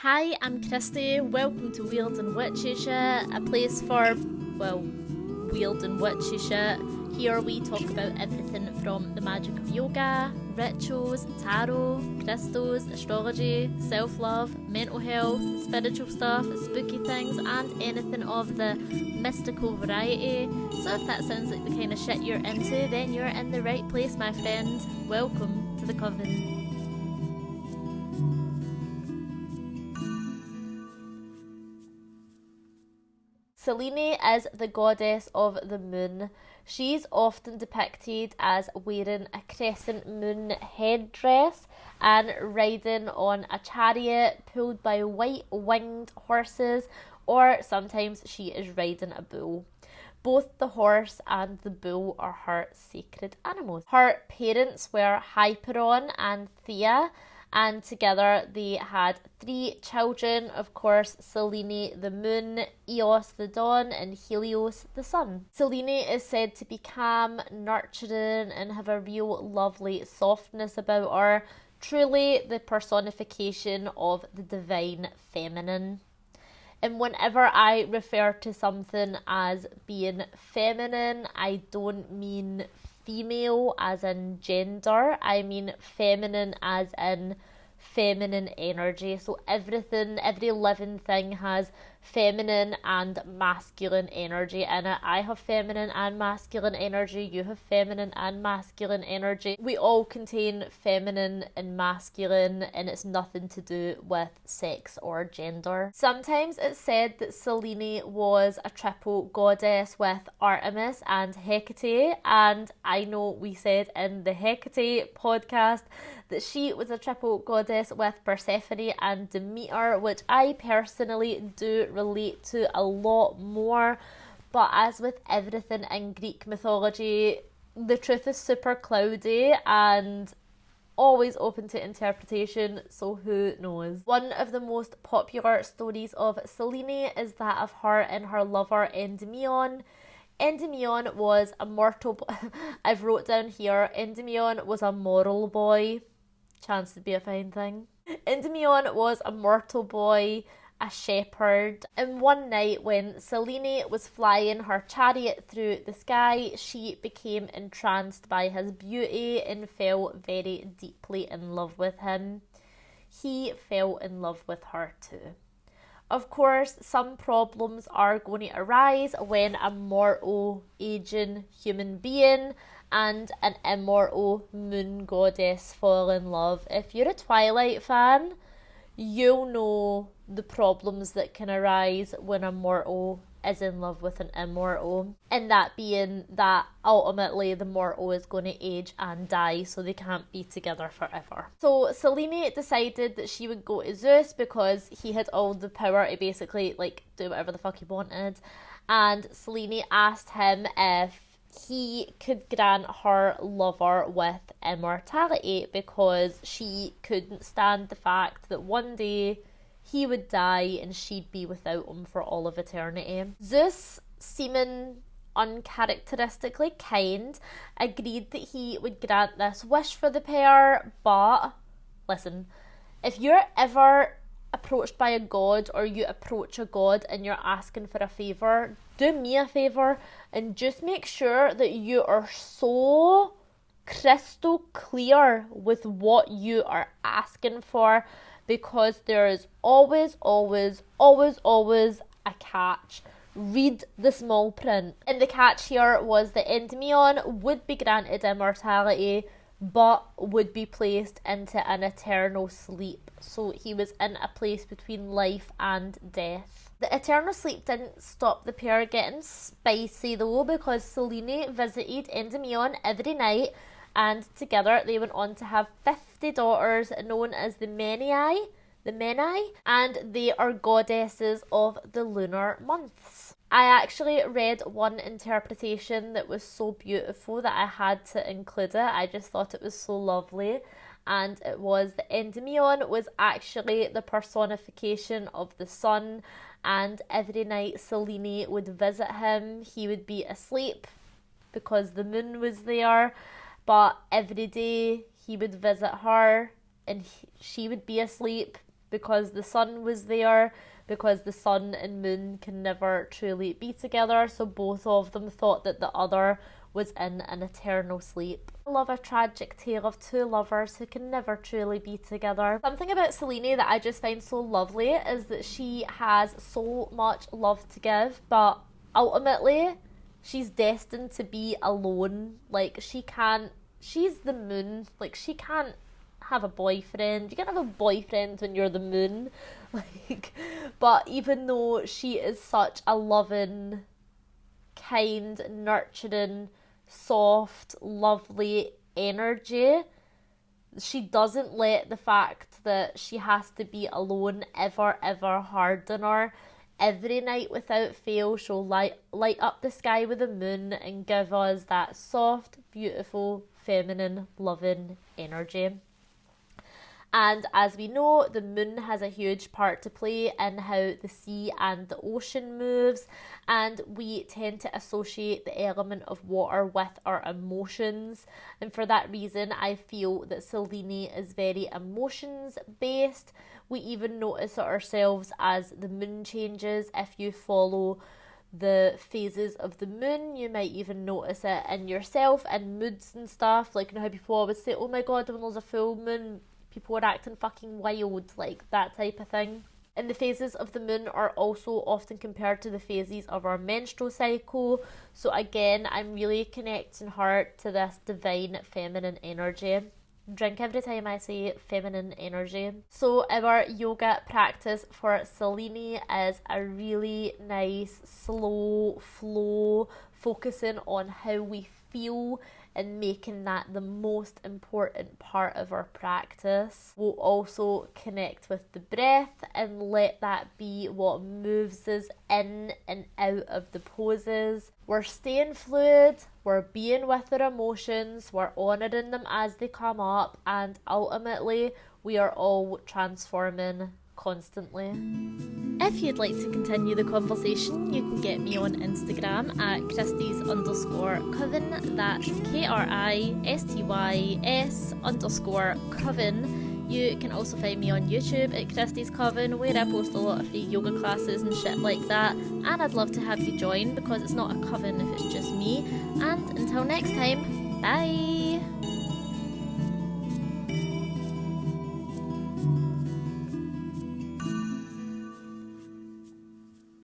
Hi, I'm Kristy. Welcome to Weird and Witchy Shit, a place for, well, weird and witchy shit. Here we talk about everything from the magic of yoga, rituals, tarot, crystals, astrology, self-love, mental health, spiritual stuff, spooky things, and anything of the mystical variety. So if that sounds like the kind of shit you're into, then you're in the right place, my friend. Welcome to the Coven. Selene is the goddess of the moon. She's often depicted as wearing a crescent moon headdress and riding on a chariot pulled by white winged horses, or sometimes she is riding a bull. Both the horse and the bull are her sacred animals. Her parents were Hyperon and Thea, and together they had 3 children, of course, Selene the moon, Eos the dawn, and Helios the sun. Selene is said to be calm, nurturing, and have a real lovely softness about her, truly the personification of the divine feminine. And whenever I refer to something as being feminine, I don't mean female as in gender, I mean feminine as in feminine energy. So every living thing has feminine and masculine energy in it. I have feminine and masculine energy, you have feminine and masculine energy. We all contain feminine and masculine, and it's nothing to do with sex or gender. Sometimes it's said that Selene was a triple goddess with Artemis and Hecate, and I know we said in the Hecate podcast that she was a triple goddess with Persephone and Demeter, which I personally do relate to a lot more. But as with everything in Greek mythology, the truth is super cloudy and always open to interpretation, so who knows. One of the most popular stories of Selene is that of her and her lover Endymion. Endymion was a mortal I've wrote down here, Endymion was a moral boy. Chance to be a fine thing. Endymion was a mortal boy, a shepherd, and one night when Selene was flying her chariot through the sky, she became entranced by his beauty and fell very deeply in love with him. He fell in love with her too. Of course, some problems are going to arise when a mortal, aging human being and an immortal moon goddess fall in love. If you're a Twilight fan, you'll know the problems that can arise when a mortal is in love with an immortal, and that being that ultimately the mortal is going to age and die, so they can't be together forever. So Selene decided that she would go to Zeus because he had all the power to basically do whatever the fuck he wanted, and Selene asked him if he could grant her lover with immortality because she couldn't stand the fact that one day he would die and she'd be without him for all of eternity. Zeus, seeming uncharacteristically kind, agreed that he would grant this wish for the pair, but listen, if you're ever approached by a god or you approach a god and you're asking for a favour, do me a favour and just make sure that you are so crystal clear with what you are asking for, because there is always a catch. Read the small print. And the catch here was that Endymion would be granted immortality but would be placed into an eternal sleep. So he was in a place between life and death. The eternal sleep didn't stop the pair getting spicy though, because Selene visited Endymion every night, and together they went on to have 50 daughters known as the Menai, and they are goddesses of the lunar months. I actually read one interpretation that was so beautiful that I had to include it. I just thought it was so lovely, and it was that Endymion was actually the personification of the sun, and every night Selene would visit him, he would be asleep because the moon was there, but every day he would visit her and she would be asleep because the sun was there, because the sun and moon can never truly be together, so both of them thought that the other was in an eternal sleep. I love a tragic tale of two lovers who can never truly be together. Something about Selene that I just find so lovely is that she has so much love to give, but ultimately she's destined to be alone. Like, she's the moon, like she can't have a boyfriend. You can't have a boyfriend when you're the moon. Like, but even though she is such a loving, kind, nurturing, soft, lovely energy, she doesn't let the fact that she has to be alone ever harden her. Every night without fail, she'll light up the sky with the moon and give us that soft, beautiful, feminine, loving energy. And as we know, the moon has a huge part to play in how the sea and the ocean moves, and we tend to associate the element of water with our emotions. And for that reason, I feel that Selene is very emotions based. We even notice it ourselves as the moon changes. If you follow the phases of the moon, you might even notice it in yourself and moods and stuff. Like, you know how people always say, oh my god, when there's a full moon, people are acting fucking wild, like that type of thing. And the phases of the moon are also often compared to the phases of our menstrual cycle. So again, I'm really connecting her to this divine feminine energy. Drink every time I say feminine energy. So our yoga practice for Selene is a really nice, slow flow, focusing on how we feel and making that the most important part of our practice. We'll also connect with the breath and let that be what moves us in and out of the poses. We're staying fluid, we're being with our emotions, we're honouring them as they come up, and ultimately we are all transforming constantly. If you'd like to continue the conversation, you can get me on Instagram at Kristies_Coven. That's KRISTYS_Coven. You can also find me on YouTube at Kristy's Coven, where I post a lot of free yoga classes and shit like that. And I'd love to have you join, because it's not a coven if it's just me. And until next time, bye!